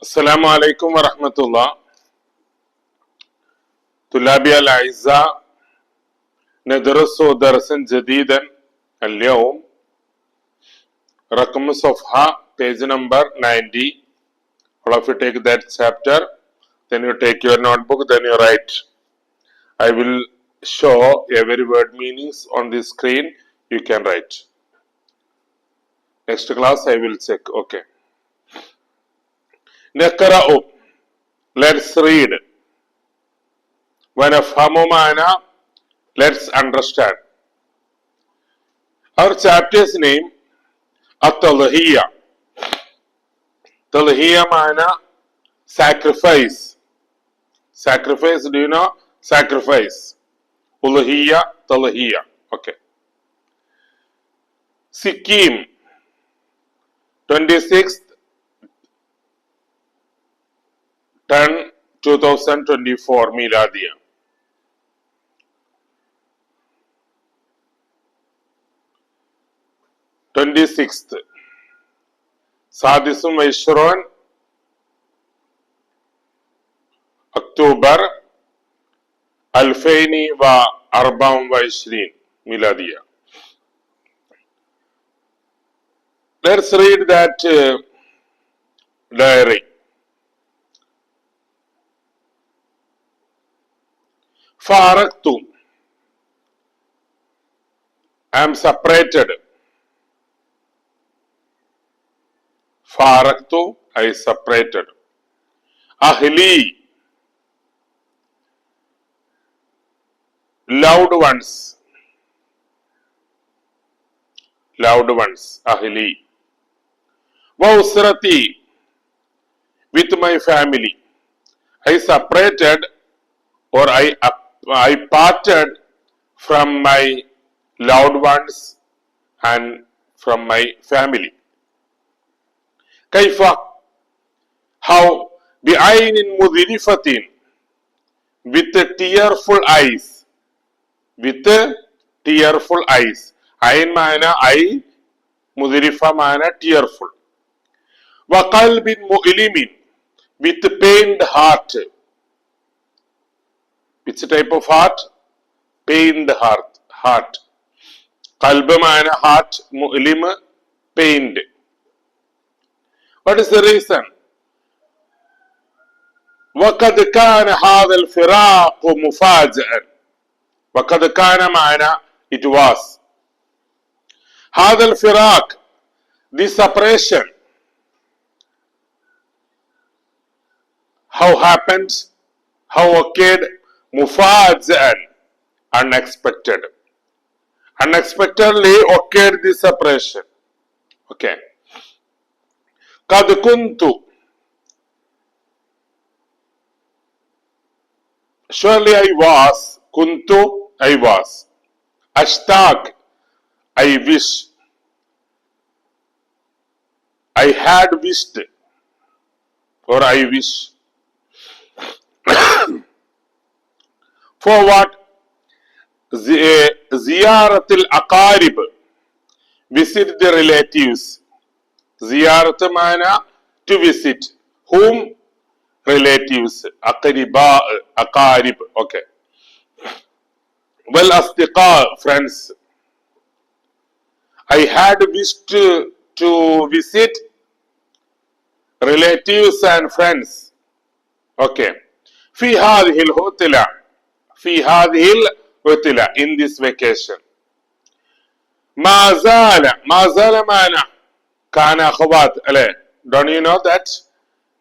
السلام عليكم ورحمة الله. طلابي الأعزاء، ندرس درسا جديدا اليوم. رقم صفحة page number 90. All of you take that chapter, then you take your notebook, then you write. I will show every word meanings on the screen. You can write. Next class I will check. Okay. نقرأ. Let's read. ونفهم معنا. Let's understand. Our chapter's name التضحية. تضحية معنا sacrifice. Sacrifice, do you know? Sacrifice. أضحية تضحية. Okay. Sikkim 26th 10/2024 ميلادية. سادس وعشرون أكتوبر 2024 ميلادية. Let's read that diary. فارقت. I am separated. فارقت I separated. أهلي loved ones. Loved ones. أهلي. وأسرتي with my family. I separated or I parted from my loved ones and from my family. كيف? How? بعين مذرفة. With tearful eyes. With tearful eyes. عين معنى eye, مذرفة معنى tearful. وقلب مؤلم. With pained heart. Which type of heart? Pained heart. Heart. قلب معنى heart, مؤلم, pained. What is the reason? وقد كان هذا الفراق مفاجئا. وقد كان معنى it was. هذا الفراق, the separation. How happened? How occurred? مفاجئا, unexpected. Unexpectedly occurred the separation. Okay. قد كنت. Surely I was. كنت I was. أشتاق I wish. I had wished or I wish. For what? زيارة الأقارب. Visit the relatives. زيارة معنى to visit. Whom? Relatives. أقرباء, أقارب. Okay. والأصدقاء, friends. I had wished to visit relatives and friends. Okay. في هذه العطلة. في هذه العطلة. In this vacation. ما زال معنى كان أخوات عليه. Don't you know that?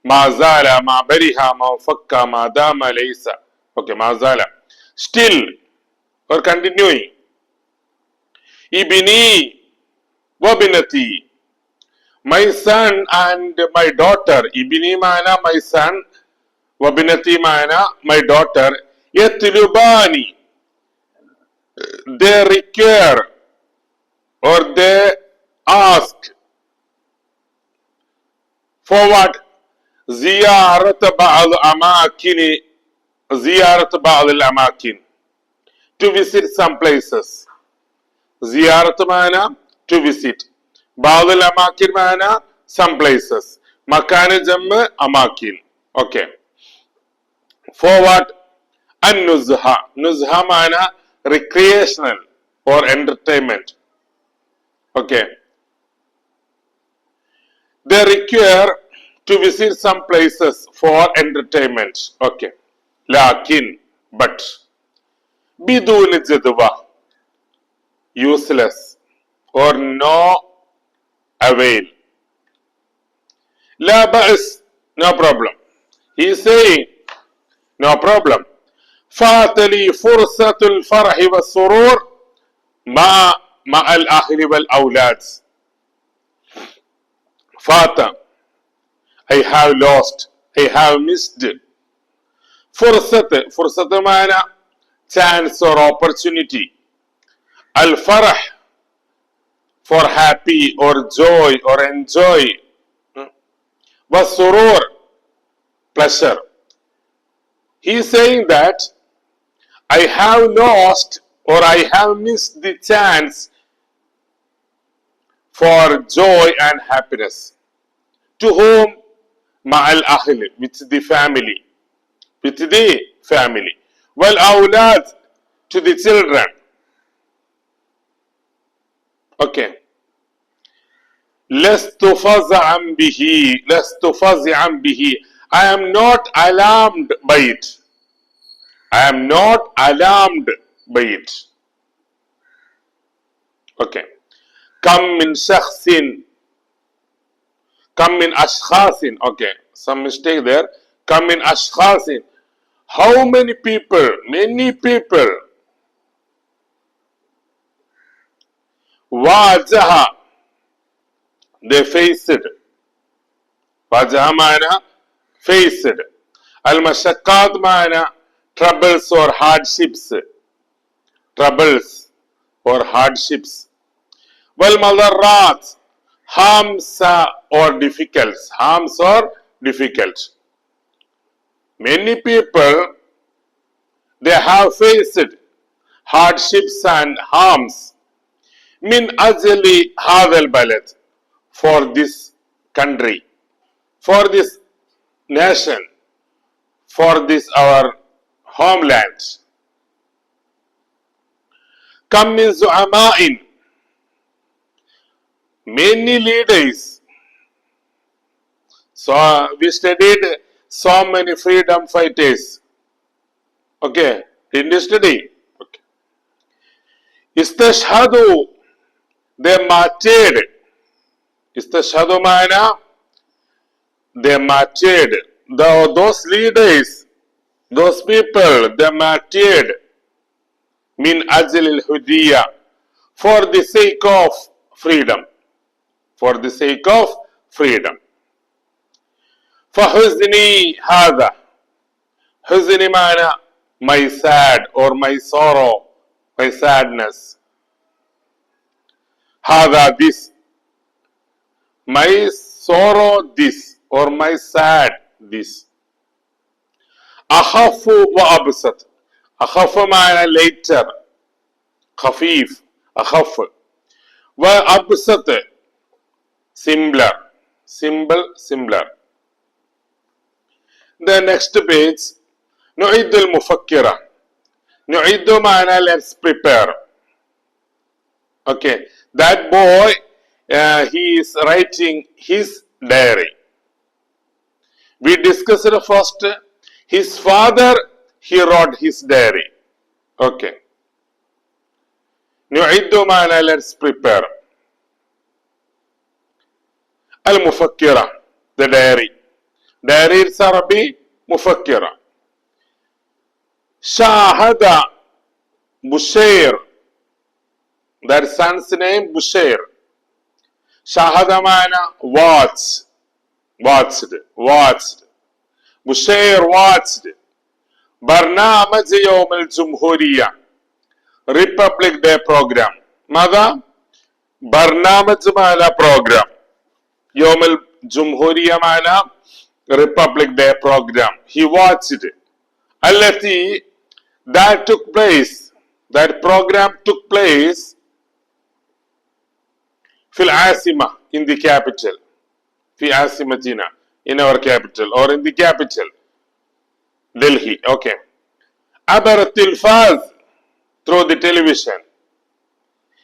ما زال, ما برها, ما فك, ما دام, ليس. Okay, ما زال. Still or continuing. ابني وبنتي. My son and my daughter. ابني معنى my son. وبنتي معنى my daughter. يطلباني. They require or they ask. For what? زيارة بعض الأماكن. زيارة بعض الأماكن. To visit some places. زيارة معنى to visit. بعض الأماكن معنى some places. Makana Jamma Amakin. Okay. For what? An-Nuzha. Nuzha mana recreational or entertainment. Okay. They require to visit some places for entertainment. Okay. Lakin, but. Bidun jadwa. Useless or no avail. La ba'is. No problem. He is saying, no problem. فاتلي فرصة الفرح والسرور مع الأهل والأولاد. فات, I have lost, I have missed. فرصة معنى chance or opportunity. الفرح for happy or joy or enjoy. والسرور pleasure. He is saying that I have lost or I have missed the chance for joy and happiness. To whom? Ma'al ahl, with the family. With the family. Well, awlad, to the children. Okay. Lastu faz'an bihi. Lastu faz'an bihi. I am not alarmed by it. I am not alarmed by it. Okay. Kam min shakhsin. Kam min ashkhasin. Okay. Some mistake there. Kam min ashkhasin. How many people? Many people. Wajaha. They faced. Wajaha mana faced. Al-mashaqqat mana troubles or hardships. Troubles or hardships. Wal madarrat, harms or difficulties. Harms or difficult. Many people, they have faced hardships and harms. Min ajli hadal balad, for this country, for this nation, for this our homeland. Kam min zu'ama'in, many leaders. So we studied so many freedom fighters. Okay, didn't you study? Okay. Istashhadu, they martyred. Istashhadu mana, they martyred. Those leaders, those people, they martyred. Min ajl al-hudiyya, for the sake of freedom. For the sake of freedom. فَحُزْنِي هَذَا. Huzni mana, my sad or my sorrow, my sadness. هَذَا, this. My sorrow, this. Or my sad, this. أَخَفُ وَأَبْسَطُ. أَخَفُ mana later. خفيف. أخف. وَأَبْسَطُ. Simpler. Simple, simpler. The next page. نعد المفكرة. نعد معنى let's prepare. Okay. That boy, he is writing his diary. We discussed first. His father, he wrote his diary. Okay. نعد معنى let's prepare. المفكرة, the diary. Diary is Arabic, مفكرة. شاهد بشير, their son's name Bushair. شاهد معنى watched. Bushair watched. برنامج يوم الجمهورية, Republic Day program. ماذا؟ برنامج معنى program. يوم الجمهورية معنى Republic Day program. He watched. التي, that took place, that program took place في العاصمة, in the capital. في في عاصمتنا, in our capital or in the capital, Delhi. Okay. عبر التلفاز, through the television.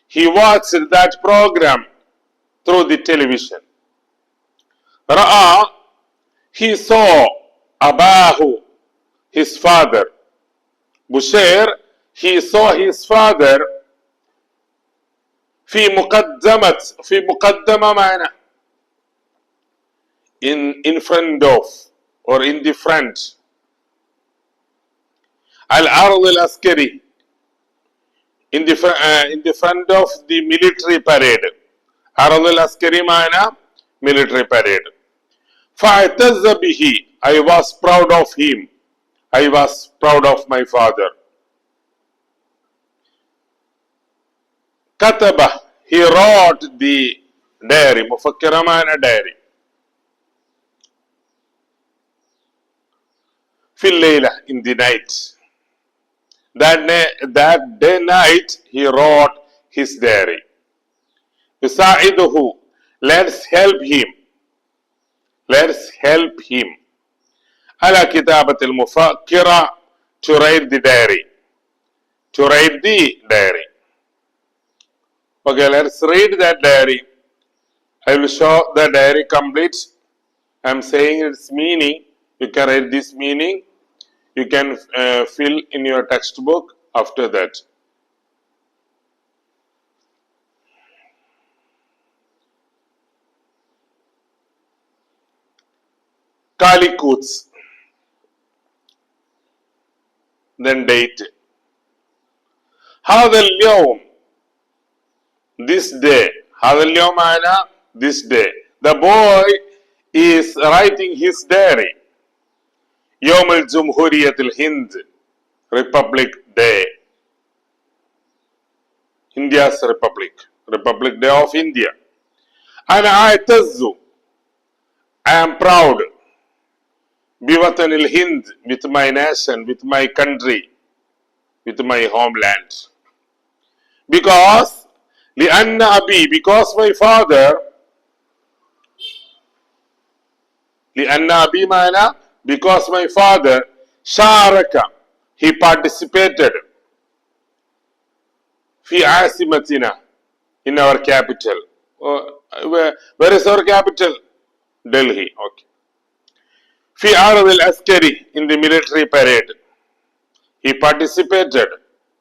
He watched that program through the television. رأى, he saw أباه, his father. Bushair, he saw his father في مقدمة معنى in front of or in the front. العرض العسكري, in the front of the military parade. عرض العسكري معنى military parade. فاعتز به, I was proud of him. I was proud of my father. كتب, he wrote the diary. مفكرة معنى diary. في الليلة, in the night. That day night he wrote his diary. يساعده, let's help him. Let's help him. على كتابة المفكرة, to write the diary. To write the diary. Okay, let's read that diary. I will show the diary complete. I am saying its meaning. You can write this meaning. You can fill in your textbook after that. Calicuts. Then date. هذا اليوم, this day. هذا اليوم أنا, this day. The boy is writing his diary. يوم الجمهورية الهند, Republic Day. India's Republic. Republic Day of India. أنا أعتز, I am proud. بوطن الهند, with my nation, with my country, with my homeland. Because لأن أبي, because my father. لأن أبي معنى because my father. شارك, he participated. في عاصمتنا, in our capital. Where is our capital? Delhi. Okay. في عرض العسكري, in the military parade. He participated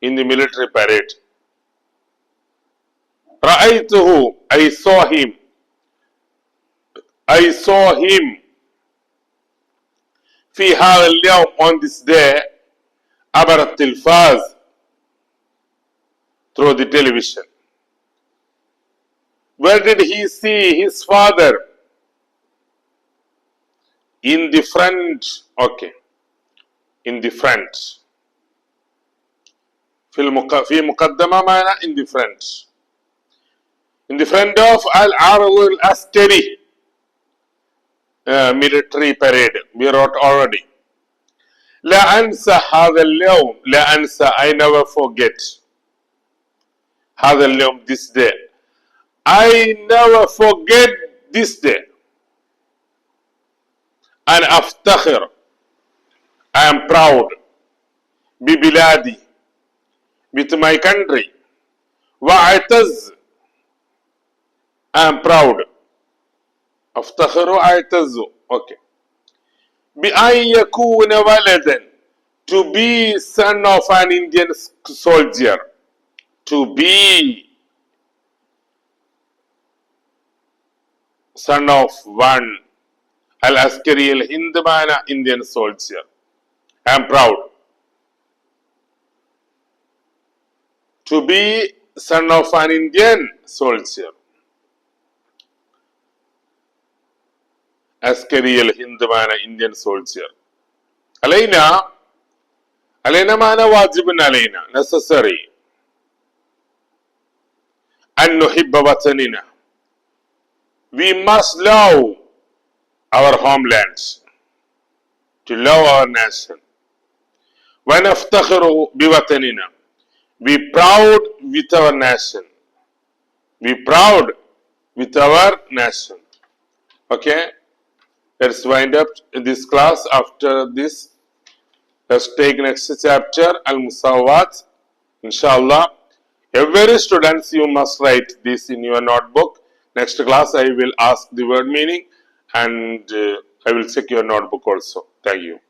in the military parade. رأيته, I saw him. I saw him. في هذا اليوم, on this day. عبر التلفاز, through the television. Where did he see his father? In the front. Okay. In the front. في مقدمة معنى in the front. In the front of العرض العسكري, military parade. We wrote already. لا أنسى هذا اليوم. لا أنسى, I never forget. هذا اليوم, this day. I never forget this day. أنا أفتخر, I am proud. ببلادي, with my country. وأعتز, I am proud. أفتخر وأعتز. Okay. بأن يكون ولدا, to be son of an Indian soldier. To be son of one. العسكري الهند معنى Indian soldier. I am proud. To be son of an Indian soldier. عسكري الهند معنى Indian soldier. علينا معنى واجب علينا, necessary. أن نحب وطننا. We must love our homelands. To love our nation. ونفتخر بوطننا. Be proud with our nation. Be proud with our nation. Okay, let's wind up this class. After this, let's take next chapter, Al-Musawat. Inshallah, every students you must write this in your notebook. Next class I will ask the word meaning and I will check your notebook also. Thank you.